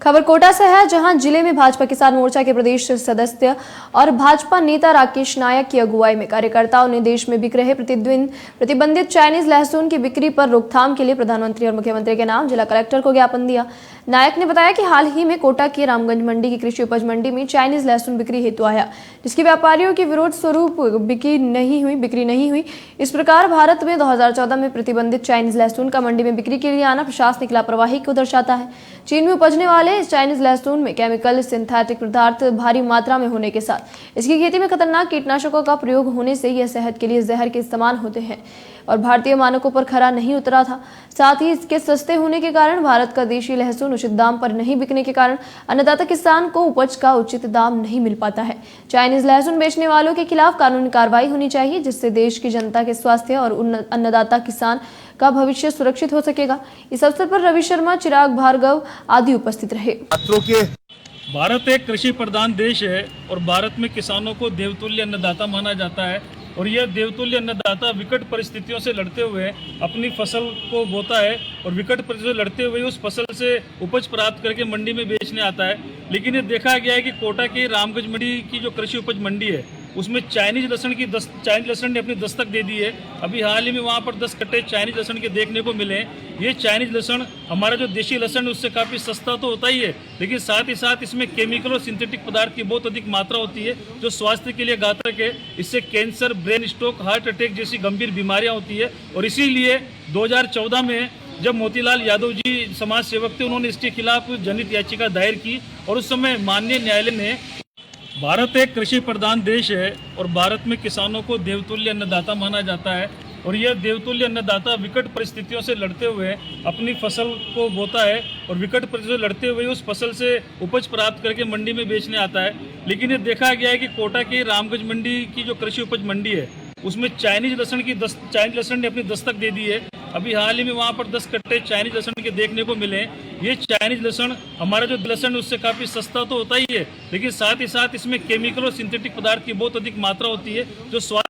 खबर कोटा से है, जहां जिले में भाजपा किसान मोर्चा के प्रदेश सदस्य और भाजपा नेता राकेश नायक की अगुवाई में कार्यकर्ताओं ने देश में बिक रहे प्रतिबंधित चाइनीज लहसुन की बिक्री पर रोकथाम के लिए प्रधानमंत्री और मुख्यमंत्री के नाम जिला कलेक्टर को ज्ञापन दिया। नायक ने बताया कि हाल ही में कोटा की रामगंज मंडी की कृषि उपज मंडी में चाइनीज लहसुन बिक्री हेतु आया, जिसकी व्यापारियों के विरोध स्वरूप बिक्री नहीं हुई। इस प्रकार भारत में 2014 में प्रतिबंधित चाइनीज लहसुन का मंडी में बिक्री के लिए आना प्रशासनिक लापरवाही को दर्शाता है। चीन में उपजने वाले इस चाइनीज लहसुन में केमिकल सिंथेटिक पदार्थ भारी मात्रा में होने के साथ इसकी खेती में खतरनाक कीटनाशकों का प्रयोग होने से यह सेहत के लिए जहर के समान होते हैं और भारतीय मानकों पर खरा नहीं उतरा था। साथ ही इसके सस्ते होने के कारण भारत का देशी लहसुन उचित दाम पर नहीं बिकने के कारण अन्नदाता किसान को उपज का उचित दाम नहीं मिल पाता है। चाइनीज लहसुन बेचने वालों के खिलाफ कानूनी कार्रवाई होनी चाहिए, जिससे देश की जनता के स्वास्थ्य और अन्नदाता किसान का भविष्य सुरक्षित हो सकेगा। इस अवसर पर रवि शर्मा, चिराग भार्गव आदि उपस्थित रहे। भारत एक कृषि प्रधान देश है और भारत में किसानों को देवतुल्य अन्नदाता माना जाता है और यह देवतुल्य अन्नदाता विकट परिस्थितियों से लड़ते हुए अपनी फसल को बोता है और विकट परिस्थितियों से लड़ते हुए उस फसल से उपज प्राप्त करके मंडी में बेचने आता है। लेकिन ये देखा गया है कि कोटा की रामगंज मंडी की जो कृषि उपज मंडी है उसमें चाइनीज लहसुन ने अपनी दस्तक दे दी है। अभी हाल ही में वहाँ पर 10 कट्टे चाइनीज लहसुन के देखने को मिले। ये चाइनीज लहसुन हमारा जो देशी लहसुन है उससे काफ़ी सस्ता तो होता ही है, लेकिन साथ ही साथ इसमें केमिकल और सिंथेटिक पदार्थ की बहुत अधिक मात्रा होती है जो स्वास्थ्य के लिए घातक है। इससे cancer, brain stroke, heart attack जैसी गंभीर बीमारियाँ होती है। और इसीलिए 2014 में जब मोतीलाल यादव जी समाज सेवक थे, उन्होंने इसके खिलाफ जनहित याचिका दायर की और उस समय माननीय न्यायालय ने भारत एक कृषि प्रधान देश है और भारत में किसानों को देवतुल्य अन्नदाता माना जाता है और यह देवतुल्य अन्नदाता विकट परिस्थितियों से लड़ते हुए अपनी फसल को बोता है और विकट परिस्थितियों से लड़ते हुए उस फसल से उपज प्राप्त करके मंडी में बेचने आता है। लेकिन ये देखा गया है कि कोटा की रामगंज मंडी की जो कृषि उपज मंडी है उसमें चाइनीज लहसुन ने अपनी दस्तक दे दी है। अभी हाल ही में वहाँ पर 10 कट्टे चाइनीज लहसुन के देखने को मिले। ये चाइनीज लहसुन हमारा जो लहसुन है उससे काफ़ी सस्ता तो होता ही है, लेकिन साथ ही साथ इसमें केमिकल और सिंथेटिक पदार्थ की बहुत अधिक मात्रा होती है जो स्वास्थ्य